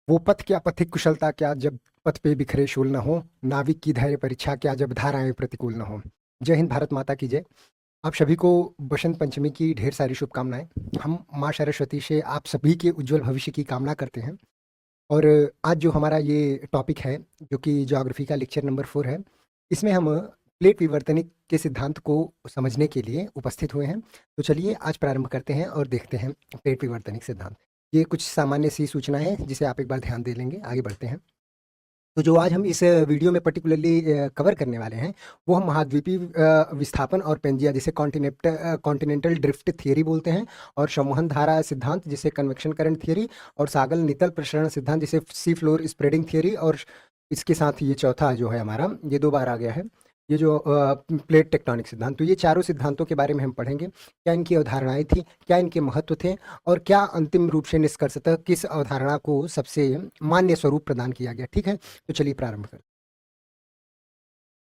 वो पथ क्या पथिक कुशलता क्या जब पथ पे बिखरे शूल न हो, नाविक की धैर्य परीक्षा क्या जब धाराएं प्रतिकूल न हो। जय हिंद, भारत माता की जय। आप सभी को बसंत पंचमी की ढेर सारी शुभकामनाएं। हम माँ सरस्वती से आप सभी के उज्जवल भविष्य की कामना करते हैं। और आज जो हमारा ये टॉपिक है, जो कि ज्योग्राफी का लेक्चर नंबर 4 है, इसमें हम प्लेट विवर्तनिक के सिद्धांत को समझने के लिए उपस्थित हुए हैं। तो चलिए आज प्रारंभ करते हैं और देखते हैं प्लेट विवर्तनिक सिद्धांत। ये कुछ सामान्य सी सूचनाएं हैं जिसे आप एक बार ध्यान दे लेंगे। आगे बढ़ते हैं। तो जो आज हम इस वीडियो में पर्टिकुलरली कवर करने वाले हैं, वो हम महाद्वीपीय विस्थापन और पेंजिया जिसे कॉन्टिनेंटल ड्रिफ्ट थियरी बोलते हैं, और संवहन धारा सिद्धांत जिसे कन्वेक्शन करंट थियरी, और सागल नितल प्रसरण सिद्धांत जिसे सी फ्लोर स्प्रेडिंग थियरी, और इसके साथ ये चौथा जो है हमारा, ये 2 बार आ गया है, ये जो प्लेट टेक्टोनिक सिद्धांत। तो ये चारों सिद्धांतों के बारे में हम पढ़ेंगे। क्या इनकी अवधारणाएं थी, क्या इनके महत्व थे, और क्या अंतिम रूप से निष्कर्षतः किस अवधारणा को सबसे मान्य स्वरूप प्रदान किया गया। ठीक है, तो चलिए प्रारंभ करें।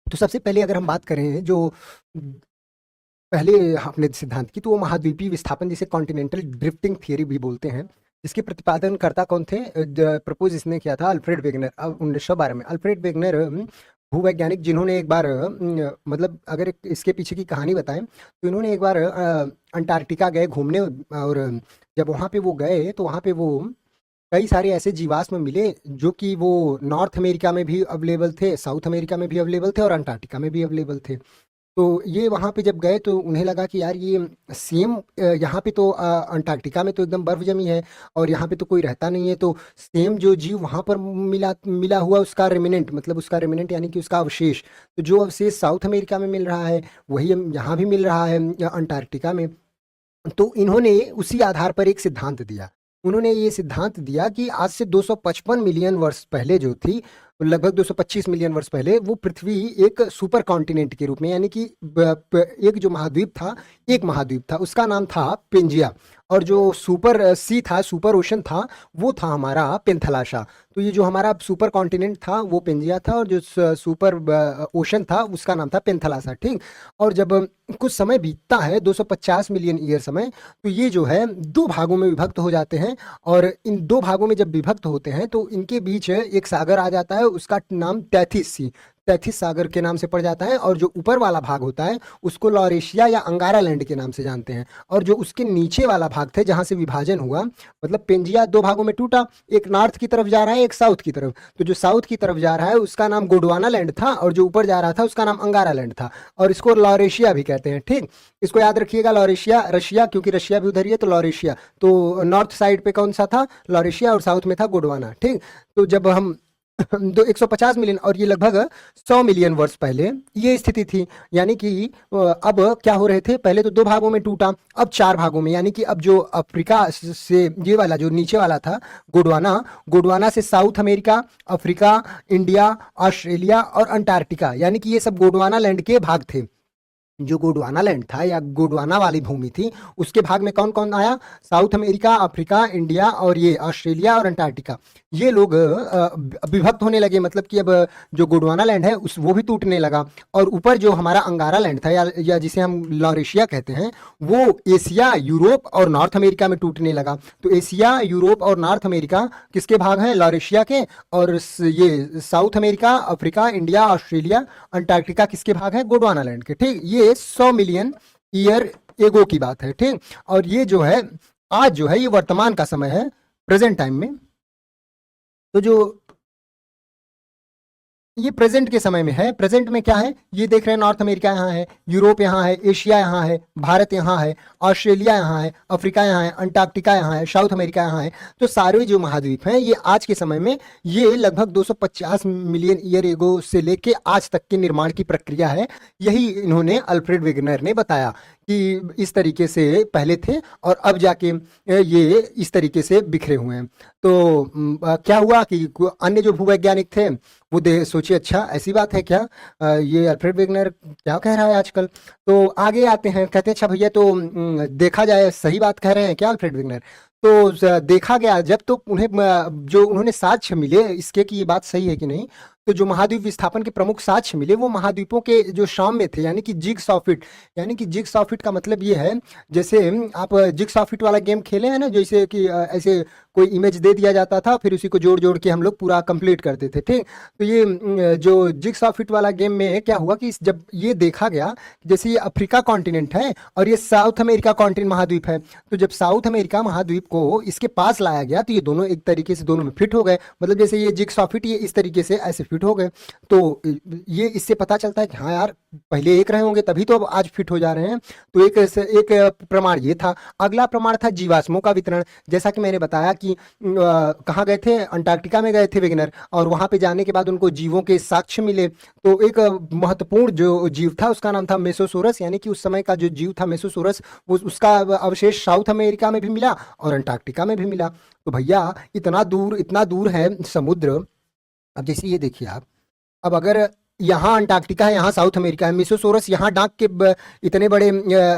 तो सबसे पहले अगर हम बात करें जो पहले अपने सिद्धांत की, तो वो महाद्वीपीय विस्थापन जिसे कॉन्टिनेंटल ड्रिफ्टिंग थियरी भी बोलते हैं। इसके प्रतिपादनकर्ता कौन थे? प्रपोज इसने किया था अल्फ्रेड वेगनर, अब 1912 में। अल्फ्रेड वेगनर भूवैज्ञानिक, जिन्होंने एक बार मतलब अगर इसके पीछे की कहानी बताएं, तो इन्होंने एक बार अंटार्कटिका गए घूमने, और जब वहाँ पे वो गए तो वहाँ पे वो कई सारे ऐसे जीवाश्म मिले जो कि वो नॉर्थ अमेरिका में भी अवेलेबल थे, साउथ अमेरिका में भी अवेलेबल थे, और अंटार्कटिका में भी अवेलेबल थे। तो ये वहाँ पे जब गए तो उन्हें लगा कि यार ये सेम, यहाँ पे तो अंटार्कटिका में तो एकदम बर्फ जमी है और यहाँ पे तो कोई रहता नहीं है, तो सेम जो जीव वहाँ पर मिला मिला हुआ उसका रेमिनेंट, मतलब उसका रेमिनेंट यानी कि उसका अवशेष, तो जो अवशेष साउथ अमेरिका में मिल रहा है वही यहाँ भी मिल रहा है अंटार्कटिका में। तो इन्होंने उसी आधार पर एक सिद्धांत दिया। उन्होंने ये सिद्धांत दिया कि आज से 255 मिलियन वर्ष पहले जो थी, लगभग 225 मिलियन वर्ष पहले, वो पृथ्वी एक सुपर कॉन्टिनेंट के रूप में, यानी कि एक जो महाद्वीप था, एक महाद्वीप था, उसका नाम था पेंजिया, और जो सुपर सी था, सुपर ओशन था, वो था हमारा पेंथलाशा। तो ये जो हमारा सुपर कॉन्टिनेंट था वो पेंजिया था, और जो सुपर ओशन था उसका नाम था पेंथलासा। ठीक। और जब कुछ समय बीतता है, 250 मिलियन ईयर समय, तो ये जो है 2 भागों में विभक्त हो जाते हैं, और इन 2 भागों में जब विभक्त होते हैं तो इनके बीच एक सागर आ जाता है, उसका नाम तैथिस सी, तैथिस सागर के नाम से पड़ जाता है। और जो ऊपर वाला भाग होता है उसको लॉरेशिया या अंगारा लैंड के नाम से जानते हैं। और जो उसके नीचे वाला भाग थे जहां से विभाजन हुआ, मतलब पेंजिया 2 भागों में टूटा, एक नॉर्थ की तरफ जा रहा है, एक साउथ की तरफ। तो जो साउथ की तरफ जा रहा है उसका नाम गोंडवाना लैंड था, और जो ऊपर जा रहा था उसका नाम अंगारा लैंड था, और इसको लॉरेशिया भी कहते हैं। ठीक, इसको याद रखिएगा, लॉरेशिया, रशिया, क्योंकि रशिया भी उधर ही है, तो लॉरेशिया। तो नॉर्थ साइड पे कौन सा था? लॉरेशिया, और साउथ में था गोंडवाना। ठीक। तो जब हम दो 150 मिलियन, और ये लगभग 100 मिलियन वर्ष पहले ये स्थिति थी। यानी कि अब क्या हो रहे थे, पहले तो 2 भागों में टूटा, अब 4 भागों में, यानी कि अब जो अफ्रीका से ये वाला जो नीचे वाला था गोंडवाना, गोंडवाना से south America, Africa, India, Australia और अंटार्कटिका, यानी कि ये सब गोंडवाना लैंड के भाग थे। जो गोंडवाना लैंड था या गोंडवाना वाली भूमि थी, उसके भाग में कौन कौन आया? साउथ अमेरिका, अफ्रीका, इंडिया, और ये ऑस्ट्रेलिया और अंटार्कटिका। ये लोग विभक्त होने लगे, मतलब कि अब जो गोंडवाना लैंड है उस वो भी टूटने लगा, और ऊपर जो हमारा अंगारा लैंड था या जिसे हम लॉरेशिया कहते हैं, वो एशिया, यूरोप और नॉर्थ अमेरिका में टूटने लगा। तो एशिया, यूरोप और नॉर्थ अमेरिका किसके भाग हैं? लॉरेशिया के। और ये south America, Africa, India, Australia, Antarctica किसके भाग हैं? गोंडवाना लैंड के। ठीक, ये 100 मिलियन ईयर एगो की बात है। ठीक, और ये जो है आज जो है ये वर्तमान का समय है, प्रेजेंट टाइम में। तो जो ये प्रेजेंट के समय में है, प्रेजेंट में क्या है ये देख रहे हैं, नॉर्थ अमेरिका यहाँ है, यूरोप यहाँ है, एशिया यहाँ है, भारत यहाँ है, ऑस्ट्रेलिया यहाँ है, अफ्रीका यहाँ है, अंटार्कटिका यहाँ है, साउथ अमेरिका यहाँ है। तो सारे जो महाद्वीप हैं ये आज के समय में ये लगभग 250 मिलियन ईयर एगो से लेके आज तक के निर्माण की प्रक्रिया है। यही इन्होंने अल्फ्रेड वेगनर ने बताया कि इस तरीके से पहले थे और अब जाके ये इस तरीके से बिखरे हुए हैं। तो क्या हुआ कि अन्य जो भूवैज्ञानिक थे वो सोचे अच्छा ऐसी बात है क्या, ये अल्फ्रेड वेगनर क्या कह रहा है आजकल। तो आगे आते हैं, कहते हैं अच्छा भैया, तो देखा जाए सही बात कह रहे हैं क्या अल्फ्रेड वेगनर। तो देखा गया जब, तो उन्हें जो उन्होंने साक्ष्य मिले इसके कि ये बात सही है कि नहीं, तो जो महाद्वीप विस्थापन के प्रमुख साक्ष्य मिले वो महाद्वीपों के जो शाम में थे, यानी कि जिग्सॉ फिट। यानी कि जिग्सॉ फिट का मतलब ये है, जैसे आप जिग्सॉ फिट वाला गेम खेले हैं ना, जैसे कि ऐसे कोई इमेज दे दिया जाता था, फिर उसी को जोड़ जोड़ के हम लोग पूरा कंप्लीट करते थे, ठीक। तो ये जो जिग्सॉ फिट वाला गेम में क्या हुआ कि जब ये देखा गया, जैसे ये अफ्रीका कॉन्टिनेंट है और ये साउथ अमेरिका कॉन्टिनेंट महाद्वीप है, तो जब साउथ अमेरिका महाद्वीप को इसके पास लाया गया तो ये दोनों एक तरीके से दोनों में फिट हो गए। मतलब जैसे ये जिग्सॉ फिट ये इस तरीके से ऐसे फिट हो गए। तो ये इससे पता चलता है कि हाँ यार, पहले एक रहे होंगे तभी तो अब आज फिट हो जा रहे हैं। तो एक प्रमाण ये था। अगला प्रमाण था जीवाश्मों का वितरण। जैसा कि मैंने बताया कि कहाँ गए थे, अंटार्कटिका में गए थे वेगनर, और वहां पे जाने के बाद उनको जीवों के साक्ष्य मिले। तो एक महत्वपूर्ण जो जीव था उसका नाम था मेसोसोरस, यानी कि उस समय का जो जीव था मेसोसोरस, उसका अवशेष साउथ अमेरिका में भी मिला और अंटार्कटिका में भी मिला। तो भैया इतना दूर है समुद्र। अब जैसे ये देखिए आप, अब अगर यहाँ अंटार्कटिका है, यहाँ साउथ अमेरिका है, मिसोसोरस यहाँ डाक के इतने बड़े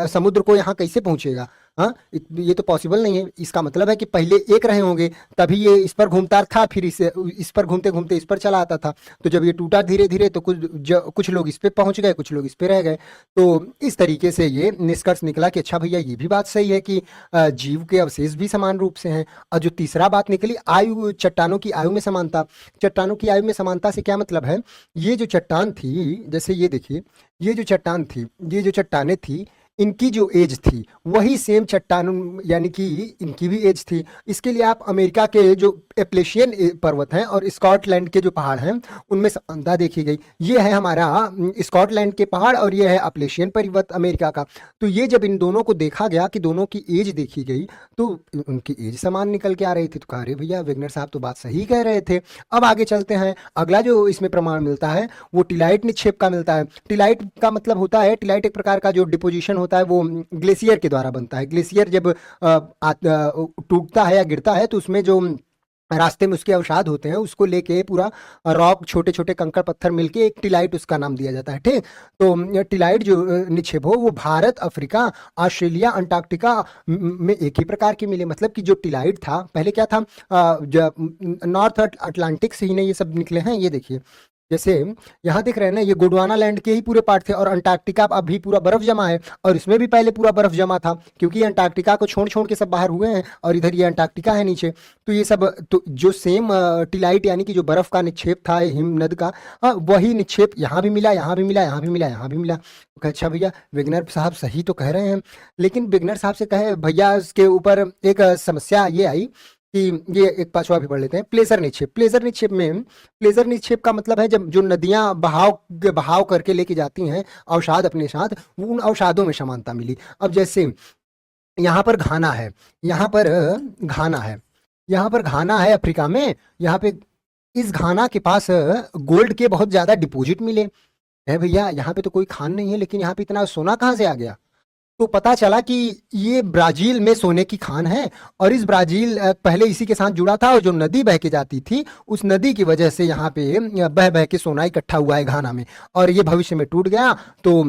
समुद्र को यहाँ कैसे पहुंचेगा? हाँ, ये तो पॉसिबल नहीं है। इसका मतलब है कि पहले एक रहे होंगे तभी ये इस पर घूमता था, फिर इस पर घूमते घूमते इस पर चला आता था। तो जब ये टूटा धीरे धीरे तो कुछ लोग इस पे पहुंच गए, कुछ लोग इस पे रह गए। तो इस तरीके से ये निष्कर्ष निकला कि अच्छा भैया, ये भी बात सही है कि जीव के अवशेष भी समान रूप से हैं। और जो तीसरा बात निकली, आयु, चट्टानों की आयु में समानता। चट्टानों की आयु में समानता से क्या मतलब है? ये जो चट्टान थी, जैसे ये देखिए, ये जो चट्टान थी, ये जो चट्टानें थी, इनकी जो एज थी वही सेम चट्टान, यानी कि इनकी भी एज थी। इसके लिए आप अमेरिका के जो एप्लेशियन पर्वत हैं और स्कॉटलैंड के जो पहाड़ हैं उनमें समानता देखी गई। ये है हमारा स्कॉटलैंड के पहाड़ और ये है एप्लेशियन पर्वत अमेरिका का। तो ये जब इन दोनों को देखा गया कि दोनों की एज देखी गई तो उनकी एज समान निकल के आ रही थी। तो कहा, अरे भैया वेगनर साहब तो बात सही कह रहे थे। अब आगे चलते हैं। अगला जो इसमें प्रमाण मिलता है वो टिलाइट निक्षेप का मिलता है। टिलाइट का मतलब होता है, टिलाइट एक प्रकार का जो डिपोजिशन होता है वो ग्लेशियर के द्वारा बनता है। ग्लेशियर जब टूटता है या गिरता है तो उसमें जो रास्ते में उसके अवसाद होते हैं उसको लेके पूरा रॉक, छोटे छोटे कंकड़ पत्थर मिलके एक टिलाइट उसका नाम दिया जाता है, ठीक। तो टिलाइट जो निक्षेप हो वो भारत, अफ्रीका, ऑस्ट्रेलिया, अंटार्कटिका में एक ही प्रकार के मिले। मतलब कि जो टिलाइट था पहले क्या था, नॉर्थ अटलांटिक से ही ने ये सब निकले हैं। ये देखिए, जैसे यहाँ देख रहे हैं ना, ये गोंडवाना लैंड के ही पूरे पार्ट थे और अंटार्कटिका अभी पूरा बर्फ जमा है और इसमें भी पहले पूरा बर्फ जमा था, क्योंकि ये अंटार्कटिका को छोड़ छोड़ के सब बाहर हुए हैं और इधर ये अंटार्कटिका है नीचे। तो ये सब तो जो सेम टिलाइट यानी कि जो बर्फ का निक्षेप था हिमनद का, वही निक्षेप यहाँ भी मिला, यहाँ भी मिला, यहाँ भी मिला, यहाँ भी मिला। तो अच्छा भैया, विगनर साहब सही तो कह रहे हैं, लेकिन विगनर साहब से कहे भैया इसके ऊपर एक समस्या ये आई कि ये एक पांचवा भी पढ़ लेते हैं। प्लेजर निक्षेप। प्लेजर निक्षेप में, प्लेजर निक्षेप का मतलब है जब जो नदियां बहाव करके लेके जाती हैं अवसाद अपने साथ, वो उन अवसादों में समानता मिली। अब जैसे यहाँ पर घाना है, यहाँ पर घाना है, यहाँ पर घाना है अफ्रीका में, यहाँ पे इस घाना के पास गोल्ड के बहुत ज्यादा डिपॉजिट मिले है भैया। यहाँ पे तो कोई खान नहीं है, लेकिन यहाँ पे इतना सोना कहाँ से आ गया? तो पता चला कि ये ब्राजील में सोने की खान है और इस ब्राजील पहले इसी के साथ जुड़ा था और जो नदी बह के जाती थी उस नदी की वजह से यहाँ पे बह बह के सोना इकट्ठा हुआ है घाना में, और ये भविष्य में टूट गया तो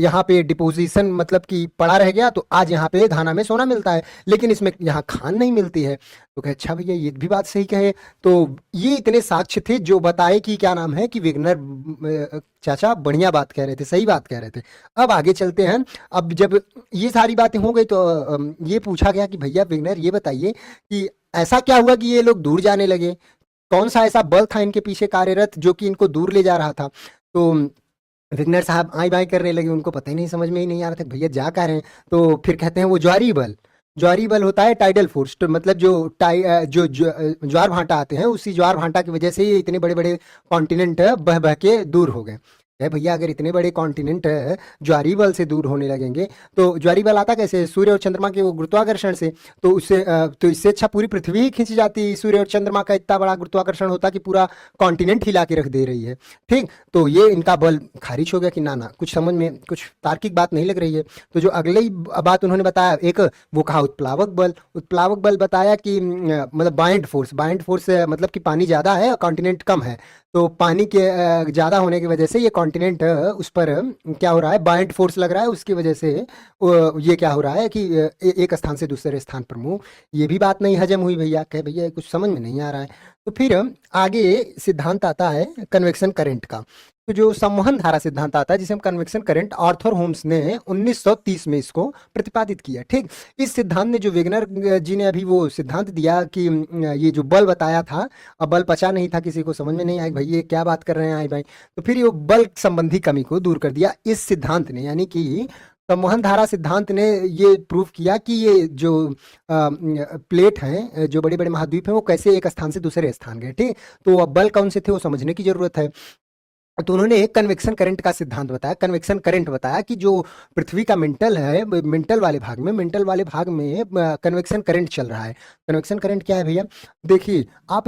यहाँ पे डिपोजिशन मतलब कि पड़ा रह गया। तो आज यहाँ पे घाना में सोना मिलता है, लेकिन इसमें यहाँ खान नहीं मिलती है। तो कहे अच्छा भैया, ये भी बात सही कहे। तो ये इतने साक्ष्य थे जो बताए कि क्या नाम है कि विगनर चाचा बढ़िया बात कह रहे थे, सही बात कह रहे थे। अब आगे चलते हैं। अब जब ये सारी बातें हो गई तो ये पूछा गया कि भैया विगनर ये बताइए कि ऐसा क्या हुआ कि ये लोग दूर जाने लगे? कौन सा ऐसा बल था इनके पीछे कार्यरत जो कि इनको दूर ले जा रहा था? तो विगनर साहब आए बाएं करने लगे, उनको पता ही नहीं, समझ में ही नहीं आ रहा था भैया जा कह रहे हैं। तो फिर कहते हैं वो ज्वारी बल। ज्वारी बल होता है टाइडल फोर्स, तो मतलब जो ज्वार भाटा आते हैं उसी ज्वार भाटा की वजह से ये इतने बड़े बड़े कॉन्टिनेंट बह बह के दूर हो गए। है भैया, अगर इतने बड़े कॉन्टिनेंट ज्वारी बल से दूर होने लगेंगे तो ज्वारी बल आता कैसे? सूर्य और चंद्रमा के वो गुरुत्वाकर्षण से। तो उससे तो इससे अच्छा पूरी पृथ्वी ही खींची जाती। सूर्य और चंद्रमा का इतना बड़ा गुरुत्वाकर्षण होता कि पूरा कॉन्टिनेंट हिला के रख दे रही है, ठीक। तो ये इनका बल खारिज हो गया कि ना ना, कुछ समझ में कुछ तार्किक बात नहीं लग रही है। तो जो अगले ही बात उन्होंने बताया, एक वो कहा उत्प्लावक बल। उत्प्लावक बल बताया कि मतलब बाइंड फोर्स, बाइंड फोर्स मतलब कि पानी ज़्यादा है और कॉन्टिनेंट कम है, तो पानी के ज़्यादा होने की वजह से ये कॉन्टिनेंट उस पर क्या हो रहा है, बायंट फोर्स लग रहा है, उसकी वजह से ये क्या हो रहा है कि एक स्थान से दूसरे स्थान पर मूव। ये भी बात नहीं हजम हुई भैया, कहे भैया ये कुछ समझ में नहीं आ रहा है। तो फिर आगे सिद्धांत आता है कन्वेक्शन करंट का। तो जो संवहन धारा सिद्धांत आता है जिसे हम कन्वेक्शन करंट, आर्थर होम्स ने 1930 में इसको प्रतिपादित किया। ठीक, इस सिद्धांत ने जो वेगनर जी ने अभी वो सिद्धांत दिया कि ये जो बल बताया था, अब बल पचा नहीं था, किसी को समझ में नहीं आया भाई ये क्या बात कर रहे हैं आई भाई, तो फिर ये बल संबंधी कमी को दूर कर दिया इस सिद्धांत ने, यानी कि संवहन धारा सिद्धांत ने ये प्रूव किया कि ये जो प्लेट हैं, जो बड़े बड़े महाद्वीप हैं, वो कैसे एक स्थान से दूसरे स्थान गए। ठीक, तो अब बल कौन से थे वो समझने की जरूरत है। तो उन्होंने कन्वेक्शन करंट का सिद्धांत बताया, कन्वेक्शन करंट बताया कि जो पृथ्वी का मेंटल है, मेंटल वाले भाग में कन्वेक्शन करंट चल रहा है। कन्वेक्शन करंट क्या है भैया, देखिए आप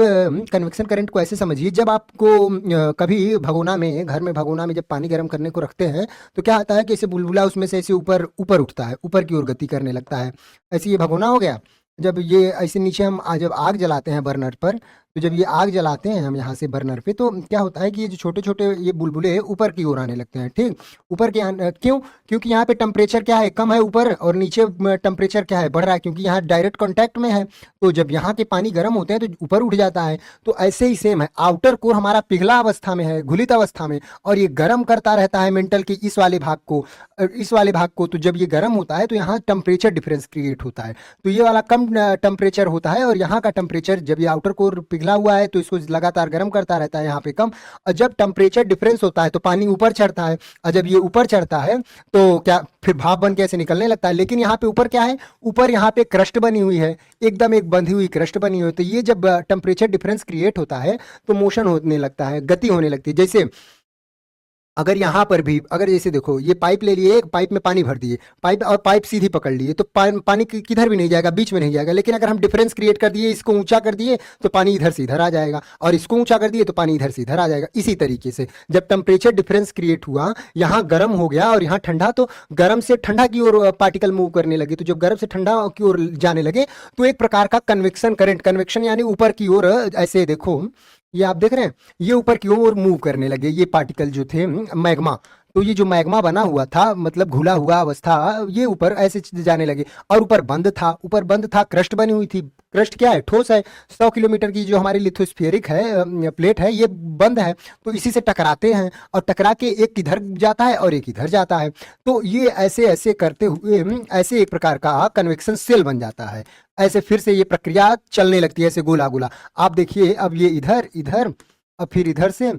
कन्वेक्शन करंट को ऐसे समझिए, जब आपको कभी भगोना में, घर में भगोना में जब पानी गर्म करने को रखते हैं तो क्या होता है कि ऐसे बुलबुला उसमें से ऐसे ऊपर ऊपर उठता है, ऊपर की ओर गति करने लगता है। ऐसे ये भगोना हो गया, जब ये ऐसे नीचे हम जब आग जलाते हैं बर्नर पर, तो जब ये आग जलाते हैं हम यहाँ से बर्नर पे, तो क्या होता है कि ये जो छोटे छोटे ये बुलबुले ऊपर की ओर आने लगते हैं। ठीक, ऊपर के क्यों, क्योंकि यहाँ पे टेम्परेचर क्या है, कम है ऊपर, और नीचे टेम्परेचर क्या है, बढ़ रहा है, क्योंकि यहाँ डायरेक्ट कांटेक्ट में है। तो जब यहाँ के पानी गर्म होते हैं तो ऊपर उठ जाता है। तो ऐसे ही सेम है, आउटर कोर हमारा पिघला अवस्था में है, घुलित अवस्था में, और ये गर्म करता रहता है मेंटल के इस वाले भाग को, तो जब ये गर्म होता है तो यहाँ टेम्परेचर डिफरेंस क्रिएट होता है। तो ये वाला कम टेम्परेचर होता है, और यहाँ का टेम्परेचर, जब ये आउटर कोर पिघला हुआ है तो इसको लगातार गर्म करता रहता है, यहाँ पे कम। और जब टेम्परेचर डिफरेंस होता है तो पानी ऊपर चढ़ता है, और जब ये ऊपर चढ़ता है तो क्या, फिर भाप बन के ऐसे निकलने लगता है। लेकिन यहाँ पे ऊपर क्या है, ऊपर यहाँ पे क्रस्ट बनी हुई है, एकदम एक बंधी हुई क्रस्ट बनी हुई है। तो ये जब टेम्परेचर डिफरेंस क्रिएट होता है तो मोशन होने लगता है, गति होने लगती है। जैसे अगर यहाँ पर भी, अगर जैसे देखो ये पाइप ले लिए, एक पाइप में पानी भर दिए, पाइप सीधी पकड़ लिए, तो पानी किधर भी नहीं जाएगा, बीच में नहीं जाएगा। लेकिन अगर हम डिफरेंस क्रिएट कर दिए, इसको ऊंचा कर दिए तो पानी इधर से इधर आ जाएगा, और इसको ऊंचा कर दिए तो पानी इधर से इधर आ जाएगा। इसी तरीके से जब टेम्परेचर डिफरेंस क्रिएट हुआ, यहाँ गर्म हो गया और यहाँ ठंडा, तो गर्म से ठंडा की ओर पार्टिकल मूव करने लगे। तो जब गर्म से ठंडा की ओर जाने लगे तो एक प्रकार का कन्वेक्शन करंट, कन्वेक्शन यानी ऊपर की ओर, ऐसे देखो ये आप देख रहे हैं, ये ऊपर की ओर मूव करने लगे ये पार्टिकल जो थे, मैग्मा। तो ये जो मैग्मा बना हुआ था, मतलब घुला हुआ अवस्था, ये ऊपर ऐसे जाने लगे। और ऊपर बंद था, क्रस्ट बनी हुई थी। क्रस्ट क्या है, ठोस है। 100 किलोमीटर की जो हमारी लिथोस्फीयरिक है प्लेट है, ये बंद है, तो इसी से टकराते हैं, और टकरा के एक इधर जाता है और एक इधर जाता है। तो ये ऐसे ऐसे करते हुए ऐसे एक प्रकार का कन्वेक्शन सेल बन जाता है। ऐसे फिर से ये प्रक्रिया चलने लगती है, ऐसे गोला गोला। आप देखिए, अब ये इधर इधर, अब फिर इधर से,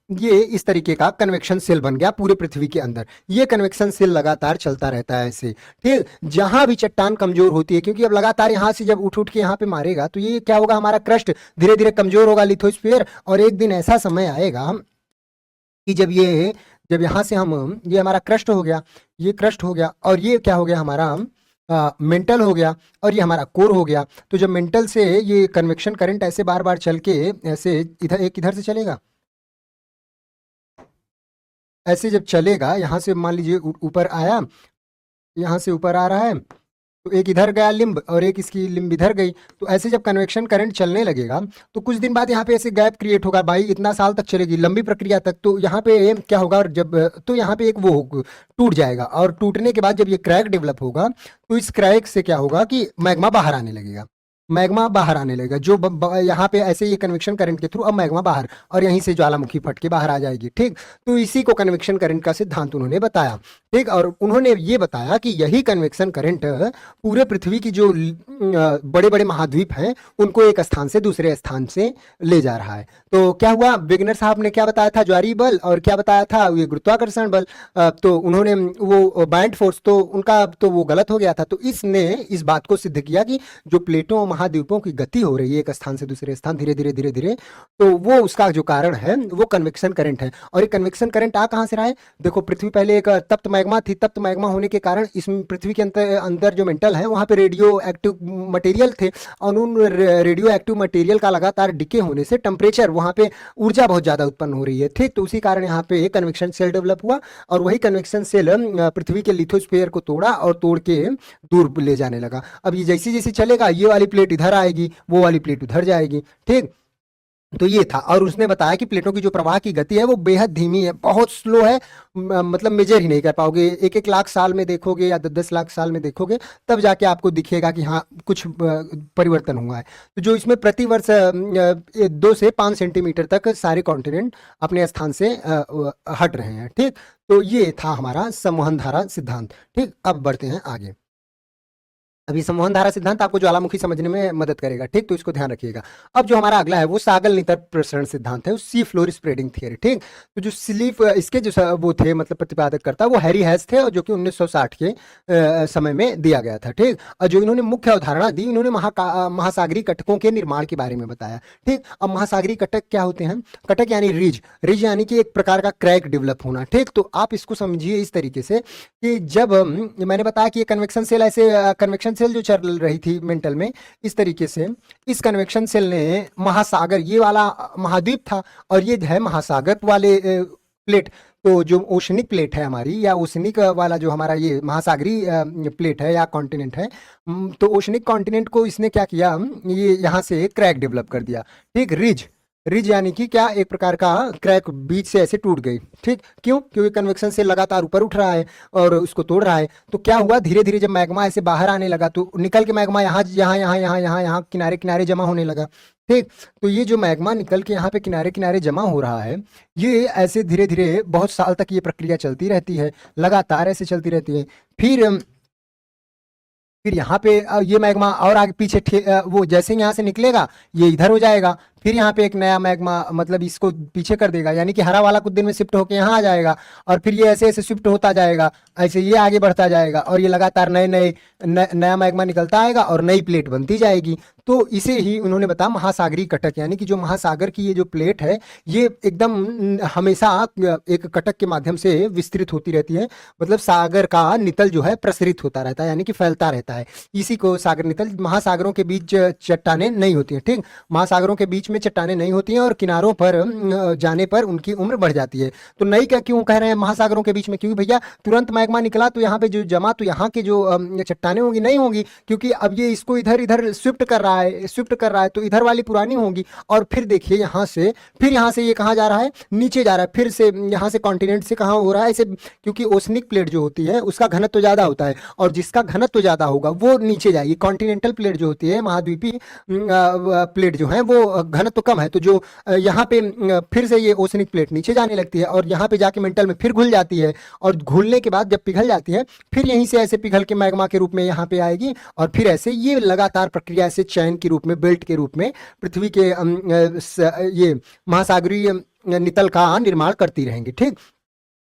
ये इस तरीके का कन्वेक्शन सेल बन गया पूरे पृथ्वी के अंदर। ये कन्वेक्शन सेल लगातार चलता रहता है ऐसे। ठीक, जहां भी चट्टान कमजोर होती है, क्योंकि अब लगातार यहां से जब उठ उठ के यहाँ पे मारेगा तो ये क्या होगा, हमारा क्रस्ट धीरे धीरे कमजोर होगा, लिथोस्फीयर। और एक दिन ऐसा समय आएगा कि जब यहाँ से हम, ये हमारा क्रस्ट हो गया, ये क्रस्ट हो गया, और ये क्या हो गया हमारा, मेंटल हो गया, और ये हमारा कोर हो गया। तो जब मेंटल से ये कन्वेक्शन करंट ऐसे बार बार चल के ऐसे इधर, एक इधर से चलेगा, ऐसे जब चलेगा, यहाँ से मान लीजिए ऊपर आया, यहाँ से ऊपर आ रहा है, तो एक इधर गया लिम्ब और एक इसकी लिम्ब इधर गई। तो ऐसे जब कन्वेक्शन करंट चलने लगेगा तो कुछ दिन बाद यहाँ पे ऐसे गैप क्रिएट होगा भाई, इतना साल तक चलेगी लंबी प्रक्रिया तक। तो यहाँ पे क्या होगा, और जब तो यहाँ पे एक वो टूट जाएगा, और टूटने के बाद जब ये क्रैक डेवलप होगा तो इस क्रैक से क्या होगा कि मैग्मा बाहर आने लगेगा। मैग्मा बाहर आने लगेगा, जो यहाँ पे ऐसे ये कन्वेक्शन करंट के थ्रू अब मैग्मा बाहर, और यहीं से ज्वालामुखी फट के बाहर आ जाएगी। ठीक, तो इसी को कन्वेक्शन करंट का सिद्धांत उन्होंने बताया। ठीक, और उन्होंने ये बताया कि यही कन्वेक्शन करंट पूरे पृथ्वी की जो बड़े बड़े महाद्वीप हैं उनको एक स्थान से दूसरे स्थान से ले जा रहा है। तो क्या हुआ, वेगनर साहब ने क्या बताया था, ज्वारीय बल, और क्या बताया था, ये गुरुत्वाकर्षण बल। तो उन्होंने वो बायंट फोर्स, तो उनका तो वो गलत हो गया था। तो इसने इस बात को सिद्ध किया कि जो प्लेटों महाद्वीपों की गति हो रही है एक स्थान से दूसरे स्थान धीरे धीरे धीरे धीरे, तो वो उसका जो कारण है वो कन्वेक्शन करंट है। और ये कन्वेक्शन करंट आ कहां से रहा है, देखो पृथ्वी पहले एक तप्त मैग्मा थी, तप्त मैग्मा होने के कारण इस पृथ्वी के अंदर जो मेंटल है वहां पे रेडियो एक्टिव मटेरियल थे, और उन रेडियो एक्टिव मटेरियल का लगातार डिके होने से टेम्परेचर, वहां पे ऊर्जा बहुत ज्यादा उत्पन्न हो रही है। ठीक, तो उसी कारण यहाँ पे कन्वेक्शन सेल डेवलप हुआ, और वही कन्वेक्शन सेल पृथ्वी के लिथोस्फीयर को तोड़ा और तोड़ के दूर ले जाने लगा। अब ये जैसे जैसे चलेगा, ये वाली प्लेट इधर आएगी, वो वाली प्लेट उधर जाएगी। ठीक, तो ये था, और उसने बताया कि प्लेटों की जो प्रवाह की गति है वो बेहद धीमी है, बहुत स्लो है। मतलब मेजर ही नहीं कर पाओगे, एक एक लाख साल में देखोगे या 10-10 लाख साल में देखोगे, तब जाके आपको दिखेगा कि हाँ कुछ परिवर्तन हुआ है। तो जो इसमें प्रति वर्ष 2 से 5 सेंटीमीटर तक सारे कॉन्टिनेंट अपने स्थान से हट रहे हैं। ठीक, तो ये था हमारा संवहन धारा सिद्धांत। ठीक, अब बढ़ते हैं आगे। अभी संवहन धारा सिद्धांत आपको ज्वालामुखी समझने में मदद करेगा। ठीक, तो इसको ध्यान रखिएगा। अब जो हमारा अगला है वो सागर नितर प्रसरण सिद्धांत है, सी फ्लोर स्प्रेडिंग थियरी। ठीक, तो जो स्लीप इसके जो वो थे मतलब प्रतिपादक करता वो हैरी हैस थे, और जो कि 1960 के समय में दिया गया था। ठीक, और जो इन्होंने मुख्य अवधारणा दी, इन्होंने महासागरीय कटकों के निर्माण के बारे में बताया। ठीक, अब महासागरीय कटक क्या होते हैं? कटक यानी रिज, रिज यानी कि एक प्रकार का क्रैक डेवलप होना। ठीक, तो आप इसको समझिए इस तरीके से कि जब मैंने बताया कि ये कन्वेक्शन सेल ऐसे कन्वेक्शन सेल जो चल रही थी मेंटल में, इस तरीके से इस कन्वेक्शन सेल ने महासागर, ये वाला महाद्वीप था और ये है महासागर वाले प्लेट। तो जो ओशनिक प्लेट है हमारी, या ओशनिक वाला जो हमारा ये महासागरीय प्लेट है या कॉन्टिनेंट है, तो ओशनिक कॉन्टिनेंट को इसने क्या किया, ये यहाँ से क्रैक डेवलप कर दिया। ठीक, रिज, रिज यानी कि क्या, एक प्रकार का क्रैक बीच से ऐसे टूट गई। ठीक, क्यों? क्योंकि कन्वेक्शन से लगातार ऊपर उठ रहा है और उसको तोड़ रहा है। तो क्या हुआ, धीरे धीरे जब मैग्मा ऐसे बाहर आने लगा तो निकल के मैग्मा यहाँ यहाँ यहाँ यहाँ यहाँ यहाँ किनारे किनारे जमा होने लगा। ठीक, तो ये जो मैग्मा निकल के यहाँ पे किनारे किनारे जमा हो रहा है, ये ऐसे धीरे धीरे बहुत साल तक ये प्रक्रिया चलती रहती है, लगातार ऐसे चलती रहती है। फिर यहाँ पे ये मैग्मा और आगे पीछे वो जैसे यहाँ से निकलेगा ये इधर हो जाएगा, फिर यहाँ पे एक नया मैग्मा मतलब इसको पीछे कर देगा, यानी कि हरा वाला कुछ दिन में शिफ्ट होकर यहाँ आ जाएगा, और फिर ये ऐसे ऐसे शिफ्ट होता जाएगा, ऐसे ये आगे बढ़ता जाएगा, और ये लगातार नए नए नया मैग्मा निकलता आएगा और नई प्लेट बनती जाएगी। तो इसे ही उन्होंने बताया महासागरीय कटक, यानी कि जो महासागर की ये जो प्लेट है ये एकदम हमेशा एक कटक के माध्यम से विस्तृत होती रहती है, मतलब सागर का नितल जो है प्रसरित होता रहता है, यानी कि फैलता रहता है। इसी को सागर नितल। महासागरों के बीच चट्टाने नहीं होती है। ठीक, महासागरों के बीच में चट्टाने नहीं होती हैं और किनारों पर जाने पर उनकी उम्र बढ़ जाती है। तो नई क्या क्यों कह रहे हैं महासागरों के बीच में? क्योंकि भैया तुरंत मैग्मा निकला तो यहाँ पे जो जमा, तो यहाँ के जो चट्टाने होंगी नहीं होंगी, क्योंकि अब ये इसको इधर इधर शिफ्ट कर रहा है, शिफ्ट कर रहा है, तो इधर वाली पुरानी होंगी। और फिर देखिए यहाँ से, फिर यहाँ से ये कहाँ जा रहा है? नीचे जा रहा है, फिर से यहाँ से कॉन्टिनेंट से कहाँ हो रहा है ऐसे, क्योंकि ओसनिक प्लेट जो होती है उसका घनत्व तो ज्यादा होता है, और जिसका घनत्व तो ज्यादा होगा वो नीचे जाएगी। कॉन्टिनेंटल प्लेट जो होती है, महाद्वीपीय प्लेट जो है वो घनत्व तो कम है, तो जो यहाँ पे फिर से ये ओसनिक प्लेट नीचे जाने लगती है और यहाँ पे जाके मेंटल में फिर घुल जाती है, और घुलने के बाद जब पिघल जाती है फिर यहीं से ऐसे पिघल के मैग्मा के रूप में यहाँ पे आएगी, और फिर ऐसे ये लगातार प्रक्रिया ऐसे चैन के रूप में, बेल्ट के रूप में पृथ्वी के ये महासागरीय नितल का निर्माण करती रहेंगी। ठीक,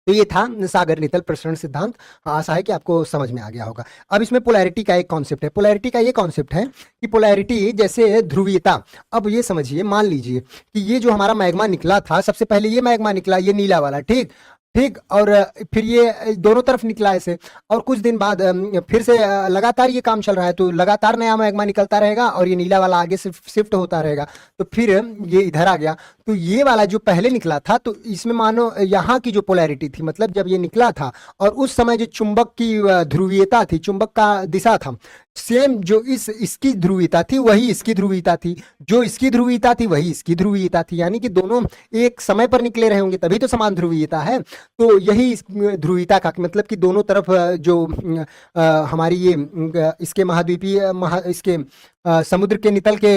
तो ये था सागर नितल प्रसरण सिद्धांत। आशा है कि आपको समझ में आ गया होगा। अब इसमें पोलैरिटी का एक कॉन्सेप्ट है। पोलैरिटी का ये कॉन्सेप्ट है कि पोलैरिटी जैसे ध्रुवीयता। अब ये समझिए, मान लीजिए कि ये जो हमारा मैग्मा निकला था, सबसे पहले ये मैग्मा निकला, ये नीला वाला। ठीक ठीक, और फिर ये दोनों तरफ निकला ऐसे, और कुछ दिन बाद फिर से लगातार ये काम चल रहा है, तो लगातार नया मैग्मा निकलता रहेगा और ये नीला वाला आगे से शिफ्ट होता रहेगा। तो फिर ये इधर आ गया, तो ये वाला जो पहले निकला था, तो इसमें मानो यहाँ की जो पोलैरिटी थी, मतलब जब ये निकला था और उस समय जो चुंबक की ध्रुवीयता थी, चुंबक का दिशा था, सेम जो इसकी ध्रुवीयता थी वही इसकी ध्रुवीयता थी, जो इसकी ध्रुवीयता थी वही इसकी ध्रुवीयता थी, यानी कि दोनों एक समय पर निकले रहे होंगे, तभी तो समान ध्रुवीयता है। तो यही ध्रुवीयता का मतलब कि दोनों तरफ जो हमारी ये इसके महाद्वीपीय इसके समुद्र के नितल के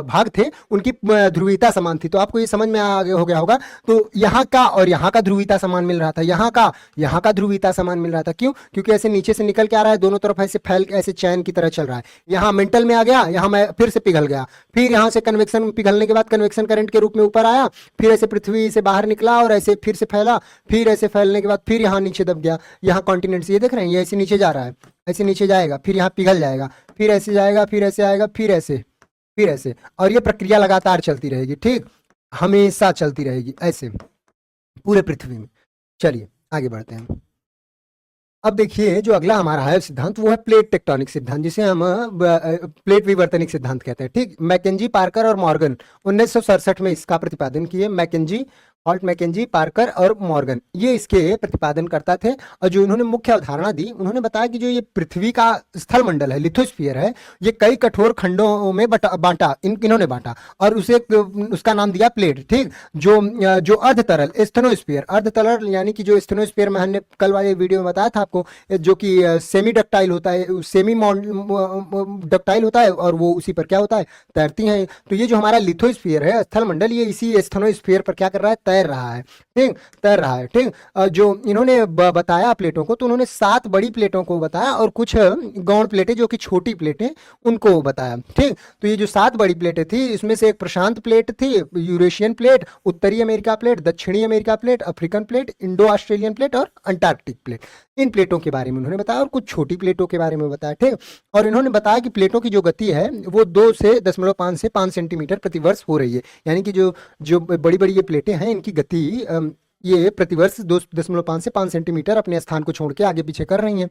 भाग थे, उनकी ध्रुवीयता समान थी। तो आपको ये समझ में हो गया होगा। तो यहाँ का और यहाँ का ध्रुवीयता समान मिल रहा था, यहाँ का ध्रुवीयता समान मिल रहा था। क्यों? क्योंकि ऐसे नीचे से निकल के आ रहा है, दोनों तरफ ऐसे फैल ऐसे चैन की तरह चल रहा है। यहाँ मेंटल में आ गया, यहाँ मैं फिर से पिघल गया, फिर यहाँ से कन्वेक्शन पिघलने के बाद कन्वेक्शन करंट के रूप में ऊपर आया, फिर ऐसे पृथ्वी से बाहर निकला और ऐसे फिर से फैला, फिर ऐसे फैलने के बाद फिर यहाँ नीचे दब गया। यहाँ कॉन्टिनेंट्स ये देख रहे हैं, ये ऐसे नीचे जा रहा है, ऐसे नीचे जाएगा, फिर यहाँ पिघल जाएगा, फिर ऐसे जाएगा, फिर ऐसे आएगा, फिर ऐसे, फिर ऐसे, और ये प्रक्रिया लगातार चलती रहेगी। ठीक, हमेशा चलती रहेगी ऐसे पूरे पृथ्वी में। चलिए आगे बढ़ते हैं। अब देखिए जो अगला हमारा है सिद्धांत, वो है प्लेट टेक्टोनिक सिद्धांत, जिसे हम प्लेट विवर्तनिक सिद्धांत कहते हैं। ठीक, मैकेंजी, पार्कर और मॉर्गन 1967 में इसका प्रतिपादन किए। मैकेंजी हॉल्ट, मैकेंजी, पार्कर और मॉर्गन, ये इसके प्रतिपादनकर्ता थे। और जो इन्होंने मुख्य अवधारणा दी, उन्होंने बताया कि जो ये पृथ्वी का स्थल मंडल है, लिथोस्फीयर है, ये कई कठोर खंडों में बांटा, इन्होंने बांटा और उसे उसका नाम दिया प्लेट। ठीक, जो अर्ध तरल स्थेनोस्फीयर, अर्ध तरल यानी कि जो स्थेनोस्फीयर में हमने कल वाले वीडियो में बताया था आपको, जो कि सेमी डक्टाइल होता है, सेमी डक्टाइल होता है और वो उसी पर क्या होता है, तैरती हैं। तो ये जो हमारा लिथोस्फीयर है, स्थल मंडल, ये इसी स्थेनोस्फीयर पर क्या कर रहा है, तैर रहा है। ठीक, तैर रहा है। ठीक, जो इन्होंने बताया प्लेटों को, तो उन्होंने 7 बड़ी प्लेटों को बताया और कुछ गौण प्लेटें जो कि छोटी प्लेटें उनको बताया। ठीक, तो ये जो 7 बड़ी प्लेटें थी, इसमें से एक प्रशांत प्लेट थी, यूरेशियन प्लेट, उत्तरी अमेरिका प्लेट, दक्षिणी America plate, African plate, Indo Australian plate और अंटार्कटिक प्लेट। इन प्लेटों के बारे में उन्होंने बताया और कुछ छोटी प्लेटों के बारे में बताया। ठीक, और इन्होंने बताया कि प्लेटों की जो गति है वो 2.5 से 5 सेंटीमीटर प्रतिवर्ष हो रही है। यानी कि जो जो बड़ी बड़ी ये प्लेटें हैं, इनकी गति ये प्रतिवर्ष 2.5 से 5 सेंटीमीटर अपने स्थान को छोड़ के आगे पीछे कर रही हैं।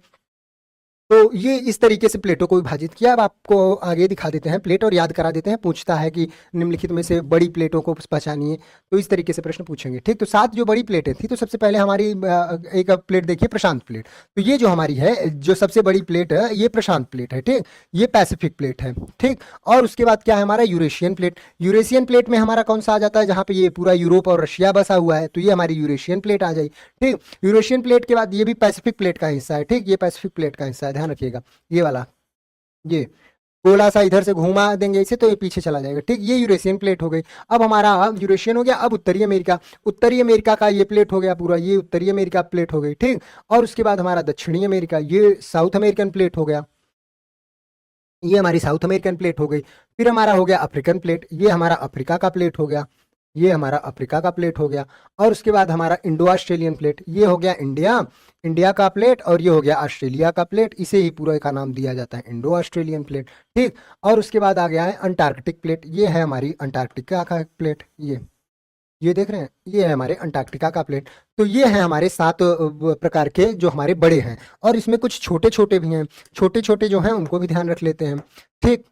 तो ये इस तरीके से प्लेटों को विभाजित किया। अब आपको आगे दिखा देते हैं प्लेट और याद करा देते हैं। पूछता है कि निम्नलिखित में से बड़ी प्लेटों को पहचानिए, तो इस तरीके से प्रश्न पूछेंगे। ठीक, तो 7 जो बड़ी प्लेटें थी, तो सबसे पहले हमारी एक प्लेट देखिए, प्रशांत प्लेट। तो ये जो हमारी है, जो सबसे बड़ी प्लेट है, ये प्रशांत प्लेट है। ठीक, ये पैसिफिक प्लेट है। ठीक, और उसके बाद क्या है हमारा, यूरेशियन प्लेट। यूरेशियन प्लेट में हमारा कौन सा आ जाता है, जहाँ पे ये पूरा यूरोप और रशिया बसा हुआ है, तो ये हमारी यूरेशियन प्लेट आ जाए। ठीक, यूरेशियन प्लेट के बाद ये भी पैसिफिक प्लेट का हिस्सा है। ठीक, ये पैसिफिक प्लेट का हिस्सा है, ध्यान रखिएगा। ये वाला, ये गोला सा इधर से घुमा देंगे इसे तो ये पीछे चला जाएगा। ठीक, ये यूरेशियन प्लेट हो गई। अब हमारा यूरेशियन हो गया। अब उत्तरी अमेरिका, उत्तरी अमेरिका का ये प्लेट हो गया पूरा, ये उत्तरी अमेरिका प्लेट हो गई। ठीक, और उसके बाद हमारा दक्षिणी अमेरिका, ये साउथ अमेरिकन प्लेट हो गया, ये हमारी साउथ अमेरिकन प्लेट हो गई। फिर हमारा हो गया अफ्रीकन प्लेट, ये हमारा अफ्रीका का प्लेट हो गया, ये हमारा अफ्रीका का प्लेट हो गया। और उसके बाद हमारा इंडो ऑस्ट्रेलियन प्लेट, ये हो गया इंडिया, इंडिया का प्लेट, और ये हो गया ऑस्ट्रेलिया का प्लेट। इसे ही पूरा का नाम दिया जाता है इंडो ऑस्ट्रेलियन प्लेट। ठीक, और उसके बाद आ गया है अंटार्कटिक प्लेट, ये है हमारी अंटार्कटिका का प्लेट। ये देख रहे हैं, ये है हमारे अंटार्कटिका का प्लेट। तो ये है हमारे 7 प्रकार के जो हमारे बड़े हैं, और इसमें कुछ छोटे छोटे भी हैं। छोटे छोटे जो हैं उनको भी ध्यान रख लेते हैं। ठीक,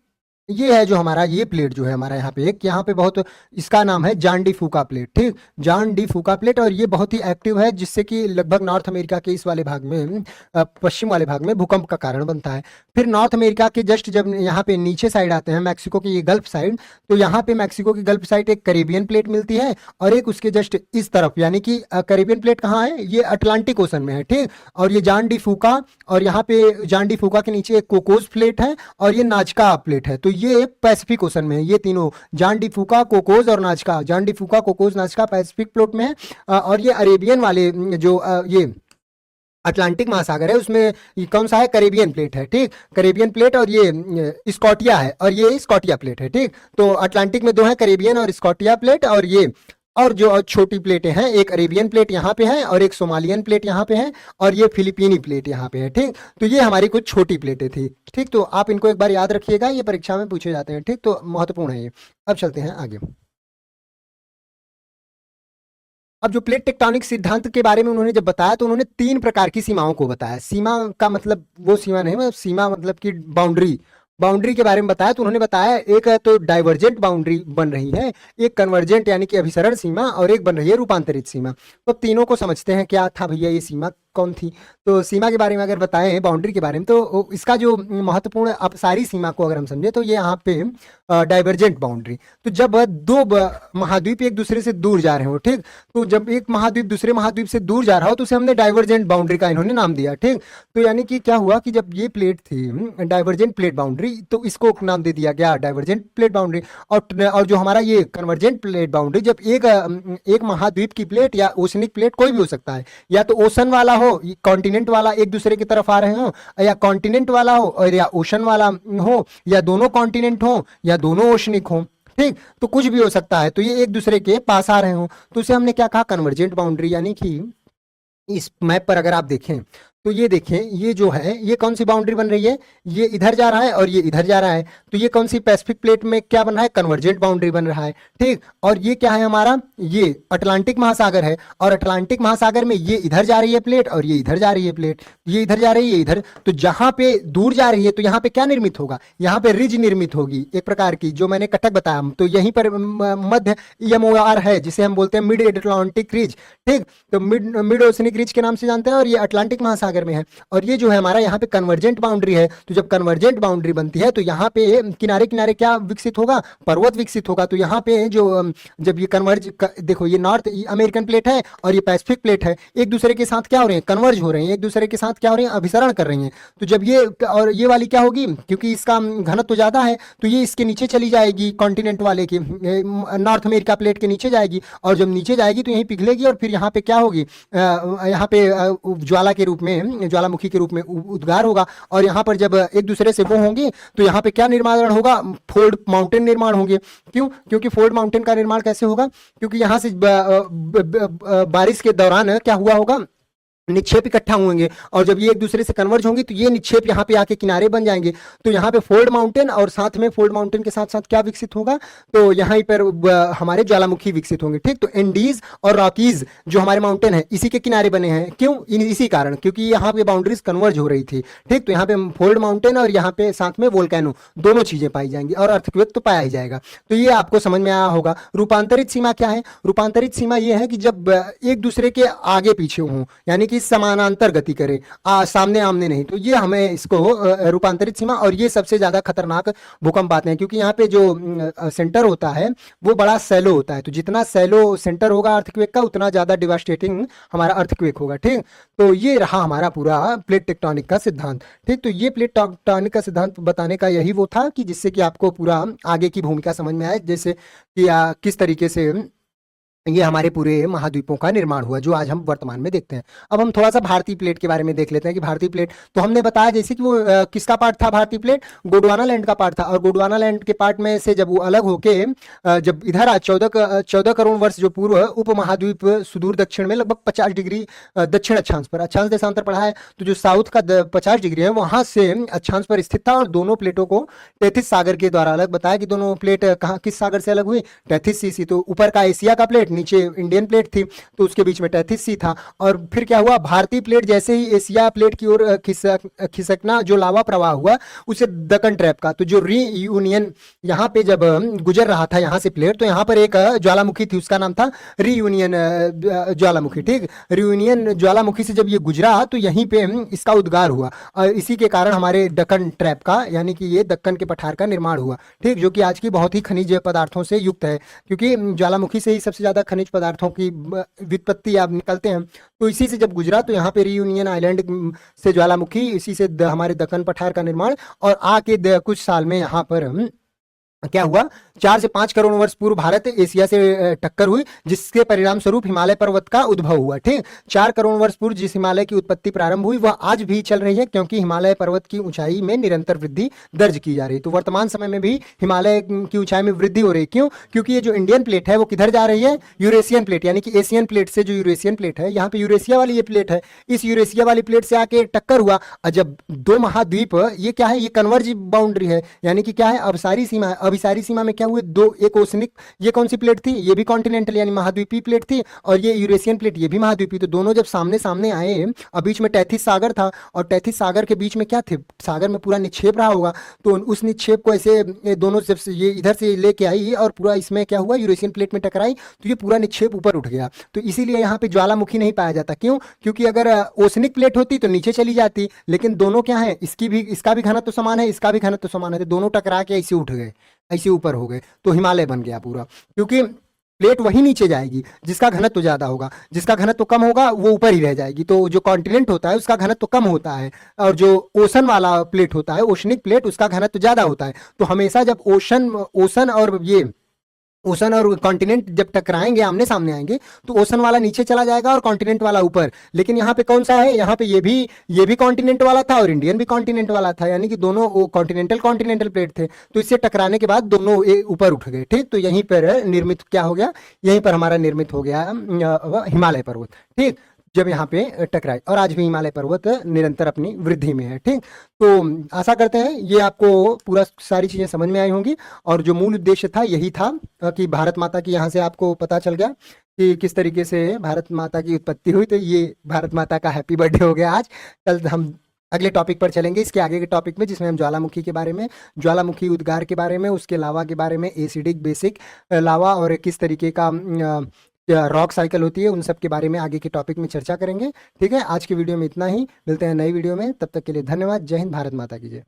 ये है जो हमारा ये प्लेट जो है हमारा यहाँ पे एक, यहाँ पे बहुत, इसका नाम है जॉन डी फूका प्लेट। ठीक, जॉन डी फूका प्लेट, और ये बहुत ही एक्टिव है, जिससे कि लगभग नॉर्थ अमेरिका के इस वाले भाग में, पश्चिम वाले भाग में भूकंप का कारण बनता है। फिर नॉर्थ अमेरिका के जस्ट जब यहाँ पे नीचे साइड आते हैं, मैक्सिको की ये गल्फ साइड, तो यहाँ पे मैक्सिको की गल्फ साइड एक कैरेबियन प्लेट मिलती है, और एक उसके जस्ट इस तरफ, यानी कि कैरेबियन प्लेट कहाँ है, ये अटलांटिक ओशन में है। ठीक, और ये जॉन डी फूका, और यहाँ पे जॉन डी फूका के नीचे एक कोकोस प्लेट है, और ये नाजका प्लेट है। तो ये पैसिफिक ओशन में है, ये तीनों, जॉन डी फूका, कोकोस और Nazca, Juan de Fuca, Cocos, Nazca Pacific plate में है। और ये अरेबियन वाले जो ये अटलांटिक महासागर है, उसमें ये कौन सा है, कैरेबियन प्लेट है। ठीक, कैरेबियन प्लेट, और ये स्कॉटिया है, और ये स्कॉटिया प्लेट है। ठीक, तो अटलांटिक में 2 है, कैरेबियन और स्कॉटिया प्लेट। और ये, और जो छोटी प्लेटें हैं, एक अरेबियन प्लेट यहाँ पे है, और एक सोमालियन प्लेट यहाँ पे है, और ये फिलिपीनी प्लेट यहाँ पे है। ठीक, तो ये हमारी कुछ छोटी प्लेटें थी। ठीक, तो आप इनको एक बार याद रखिएगा, ये परीक्षा में पूछे जाते हैं। ठीक, तो महत्वपूर्ण है ये। अब चलते हैं आगे। अब जो प्लेट टेक्टोनिक सिद्धांत के बारे में उन्होंने जब बताया, तो उन्होंने 3 प्रकार की सीमाओं को बताया। सीमा का मतलब वो सीमा नहीं, मतलब सीमा मतलब कि बाउंड्री, बाउंड्री के बारे में बताया। तो उन्होंने बताया, एक है तो डाइवर्जेंट बाउंड्री बन रही है, एक कन्वर्जेंट यानी कि अभिसरण सीमा, और एक बन रही है रूपांतरित सीमा। तो तीनों को समझते हैं, क्या था भैया ये सीमा कौन थी। तो सीमा के बारे में अगर बताएं, बाउंड्री के बारे में, तो इसका जो महत्वपूर्ण, अब सारी सीमा को अगर हम समझे, तो ये यहाँ पे डाइवर्जेंट बाउंड्री, तो जब 2 महाद्वीप एक दूसरे से दूर जा रहे हो। ठीक, तो जब एक महाद्वीप दूसरे महाद्वीप से दूर जा रहा हो, तो उसे हमने डाइवर्जेंट बाउंड्री का इन्होंने नाम दिया। ठीक, तो यानी कि क्या हुआ कि जब ये प्लेट थी डाइवर्जेंट प्लेट बाउंड्री, तो इसको नाम दे दिया गया डाइवर्जेंट प्लेट बाउंड्री। और जो हमारा ये कन्वर्जेंट प्लेट बाउंड्री, जब एक महाद्वीप की प्लेट या ओशनिक प्लेट, कोई भी हो सकता है, या तो ओशन वाला हो, कॉन्टिनेंट वाला एक दूसरे की तरफ आ रहे हो, या कॉन्टिनेंट वाला हो, और या ओशन वाला हो, या दोनों कॉन्टिनेंट हो, या दोनों ओशनिक हो। ठीक, तो कुछ भी हो सकता है, तो ये एक दूसरे के पास आ रहे हो, तो उसे हमने क्या कहा, कन्वर्जेंट बाउंड्री। यानी कि इस मैप पर अगर आप देखें, तो ये देखें, ये जो है ये कौन सी बाउंड्री बन रही है, ये इधर जा रहा है और ये इधर जा रहा है, तो ये कौन सी पैसिफिक प्लेट में क्या बन रहा है, कन्वर्जेंट बाउंड्री बन रहा है, ठीक। और ये क्या है हमारा, ये अटलांटिक महासागर है, और अटलांटिक महासागर में ये इधर जा रही है प्लेट और ये इधर जा रही है प्लेट, ये इधर जा रही है ये इधर, तो जहां पे दूर जा रही है तो यहाँ पे क्या निर्मित होगा, यहाँ पे रिज निर्मित होगी एक प्रकार की, जो मैंने कटक बताया, तो यहीं पर मध्य EMOR है जिसे हम बोलते हैं मिड अटलांटिक रिज, ठीक। तो मिड ओशनिक रिज के नाम से जानते हैं, और ये अटलांटिक महासागर में है। और ये जो है हमारा यहाँ पे कन्वर्जेंट बाउंड्री है, तो जब कन्वर्जेंट बाउंड्री बनती है तो यहाँ पे किनारे किनारे क्या विकसित होगा, पर्वत विकसित होगा। तो यहाँ पे जो जब ये देखो ये नॉर्थ अमेरिकन प्लेट है और ये पैसिफिक प्लेट है, एक दूसरे के साथ क्या हो रहे हैं, कन्वर्ज हो रहे हैं, एक दूसरे के साथ क्या हो रहे हैं, अभिसरण कर रही हैं। तो जब ये और ये वाली क्या होगी, क्योंकि इसका घनत्व तो ज्यादा है, तो ये इसके नीचे चली जाएगी, कॉन्टिनेंट वाले के नॉर्थ अमेरिका प्लेट के नीचे जाएगी, और जब नीचे जाएगी तो यहीं पिघलेगी, और फिर यहाँ पे क्या होगी, यहाँ पे ज्वाला के रूप में, ज्वालामुखी के रूप में उद्गार होगा। और यहाँ पर जब एक दूसरे से वो होंगे तो यहाँ पे क्या निर्माण होगा, फोल्ड माउंटेन निर्माण होंगे। क्यों, क्योंकि फोल्ड माउंटेन का निर्माण कैसे होगा, क्योंकि यहाँ से बारिश के दौरान क्या हुआ होगा, निक्षेप इकट्ठा होंगे, और जब ये एक दूसरे से कन्वर्ज होंगे तो ये निक्षेप यहाँ पे आके किनारे बन जाएंगे। तो यहाँ पे फोल्ड माउंटेन, और साथ में फोल्ड माउंटेन के साथ साथ क्या विकसित होगा, तो यहाँ पर हमारे ज्वालामुखी विकसित होंगे, ठीक। तो एंडीज और रॉकीज जो हमारे माउंटेन है इसी के किनारे बने हैं, क्यों, इसी कारण, क्योंकि यहाँ पे बाउंड्रीज कन्वर्ज हो रही थी, ठीक। तो यहाँ पे फोल्ड माउंटेन और यहाँ पे साथ में वोल्केनो दोनों चीजें पाई जाएंगी, और अर्थक्वेक तो पाया ही जाएगा। तो ये आपको समझ में आया होगा। रूपांतरित सीमा क्या है, रूपांतरित सीमा ये है कि जब एक दूसरे के आगे पीछे हों, यानी कि समानांतर गति करे, सामने आमने नहीं, तो ये हमें इसको रूपांतरित सीमा। और ये सबसे ज्यादा खतरनाक भूकंप आते हैं, क्योंकि यहाँ पे जो सेंटर होता है वो बड़ा सैलो होता है, तो जितना सैलो सेंटर होगा अर्थक्वेक का, उतना ज्यादा डिवास्टेटिंग हमारा अर्थक्वेक होगा, ठीक। तो ये रहा हमारा पूरा प्लेट टेक्टोनिक का सिद्धांत, ठीक। तो ये प्लेट टेक्टोनिक का सिद्धांत बताने का यही वो था कि जिससे कि आपको पूरा आगे की भूमिका समझ में आए, जैसे कि किस तरीके से ये हमारे पूरे महाद्वीपों का निर्माण हुआ, जो आज हम वर्तमान में देखते हैं। अब हम थोड़ा सा भारतीय प्लेट के बारे में देख लेते हैं कि भारतीय प्लेट, तो हमने बताया जैसे कि वो किसका पार्ट था, भारतीय प्लेट गोंडवाना लैंड का पार्ट था, और गोंडवाना लैंड के पार्ट में से जब वो अलग होके जब इधर आ 14 करोड़ वर्ष जो पूर्व उप महाद्वीप सुदूर दक्षिण में लगभग 50 डिग्री दक्षिण अक्षांश पर, अक्षांश देशांतर पढ़ा है, तो जो साउथ का 50 डिग्री है वहां से अक्षांश पर स्थित था, और दोनों प्लेटों को टेथिस सागर के द्वारा अलग बताया कि दोनों प्लेट कहाँ किस सागर से अलग हुई, टेथिस सी। तो ऊपर का एशिया का प्लेट, नीचे इंडियन प्लेट थी, तो उसके बीच में टेथिस सी था। और फिर क्या हुआ, भारतीय प्लेट जैसे ही एशिया प्लेट की ओर खिसकना, जो लावा प्रवाह हुआ उसे दक्कन ट्रैप का, तो जो रीयूनियन यहाँ पे जब गुजर रहा था यहाँ से प्लेट, तो यहाँ पर एक ज्वालामुखी थी, उसका नाम था रीयूनियन ज्वालामुखी, ठीक। रीयूनियन ज्वालामुखी से जब ये गुजरा तो यहीं पे इसका उद्गार हुआ, और इसी के कारण हमारे दक्कन ट्रैप का, यानी कि ये दक्कन के पठार का निर्माण हुआ, ठीक, जो कि आज की बहुत ही खनिज पदार्थों से युक्त है, क्योंकि ज्वालामुखी से ही सबसे ज्यादा खनिज पदार्थों की व्युत्पत्ति आप निकलते हैं। तो इसी से जब गुजरा तो यहाँ पे रीयूनियन आइलैंड से ज्वालामुखी, इसी से हमारे दक्कन पठार का निर्माण, और आके कुछ साल में यहाँ पर क्या हुआ, 4 से 5 करोड़ वर्ष पूर्व भारत एशिया से टक्कर हुई, जिसके परिणाम स्वरूप हिमालय पर्वत का उद्भव हुआ, ठीक। 4 करोड़ वर्ष पूर्व जिस हिमालय की उत्पत्ति प्रारंभ हुई वह आज भी चल रही है, क्योंकि हिमालय पर्वत की ऊंचाई में निरंतर वृद्धि दर्ज की जा रही है। तो वर्तमान समय में भी हिमालय की ऊंचाई में वृद्धि हो रही है। क्यों, क्योंकि ये जो इंडियन प्लेट है वो किधर जा रही है, यूरेशियन प्लेट, यानी कि एशियन प्लेट से जो यूरेशियन प्लेट है, यहाँ पे यूरेशिया वाली ये प्लेट है, इस यूरेशिया वाली प्लेट से आके टक्कर हुआ। जब दो महाद्वीप, ये क्या है, ये कन्वर्ज बाउंड्री है, यानी कि क्या है, अभिसारी सीमा है। अभिसारी सीमा में क्या हुए, दो, एक ओशनिक, ये कौन सी प्लेट थी, ये भी कॉन्टिनेंटल यानी महाद्वीपीय प्लेट थी, और ये यूरेशियन प्लेट, ये भी महाद्वीपीय। तो दोनों जब सामने सामने आए, और बीच में टेथिस सागर था, और टेथिस सागर के बीच में क्या थे, सागर में पूरा निक्षेप रहा होगा, तो उस निक्षेप को ऐसे दोनों जब ये इधर से लेके आई और पूरा इसमें क्या हुआ, यूरेशियन प्लेट में टकराई, तो ये पूरा निक्षेप ऊपर उठ गया। तो इसीलिए यहाँ पे ज्वालामुखी नहीं पाया जाता। क्यों, क्योंकि अगर ओशनिक प्लेट होती तो नीचे चली जाती, लेकिन दोनों क्या है, इसका भी घनत्व तो समान है, इसका भी घनत्व तो समान है, तो दोनों टकरा के ऐसे उठ गए, ऐसे ऊपर हो गए, तो हिमालय बन गया पूरा। क्योंकि प्लेट वही नीचे जाएगी जिसका घनत्व तो ज्यादा होगा, जिसका घनत्व तो कम होगा वो ऊपर ही रह जाएगी। तो जो कॉन्टिनेंट होता है उसका घनत्व तो कम होता है, और जो ओशन वाला प्लेट होता है, ओशनिक प्लेट, उसका घनत्व तो ज्यादा होता है। तो हमेशा जब ओशन और कॉन्टिनेंट जब टकराएंगे, आमने सामने आएंगे, तो ओशन वाला नीचे चला जाएगा और कॉन्टिनेंट वाला ऊपर। लेकिन यहाँ पे कौन सा है, यहाँ पे ये भी कॉन्टिनेंट वाला था और इंडियन भी कॉन्टिनेंट वाला था, यानी कि दोनों कॉन्टिनेंटल प्लेट थे। तो इससे टकराने के बाद दोनों ऊपर उठ गए, ठीक। तो यहीं पर निर्मित क्या हो गया, यहीं पर हमारा निर्मित हो गया हिमालय पर्वत, ठीक। जब यहाँ पे टकराई, और आज भी हिमालय पर्वत निरंतर अपनी वृद्धि में है। ठीक, तो आशा करते हैं ये आपको पूरा सारी चीजें समझ में आई होंगी, और जो मूल उद्देश्य था यही था कि भारत माता की यहाँ से आपको पता चल गया कि किस तरीके से भारत माता की उत्पत्ति हुई। तो ये भारत माता का हैप्पी बर्थडे हो गया आज। कल हम अगले टॉपिक पर चलेंगे, इसके आगे के टॉपिक में, जिसमें हम ज्वालामुखी के बारे में, ज्वालामुखी उद्गार के बारे में, उसके लावा के बारे में, एसिडिक बेसिक लावा और किस तरीके का रॉक साइकिल होती है, उन सब के बारे में आगे के टॉपिक में चर्चा करेंगे। ठीक है, आज की वीडियो में इतना ही, मिलते हैं नई वीडियो में, तब तक के लिए धन्यवाद। जय हिंद, भारत माता की जय।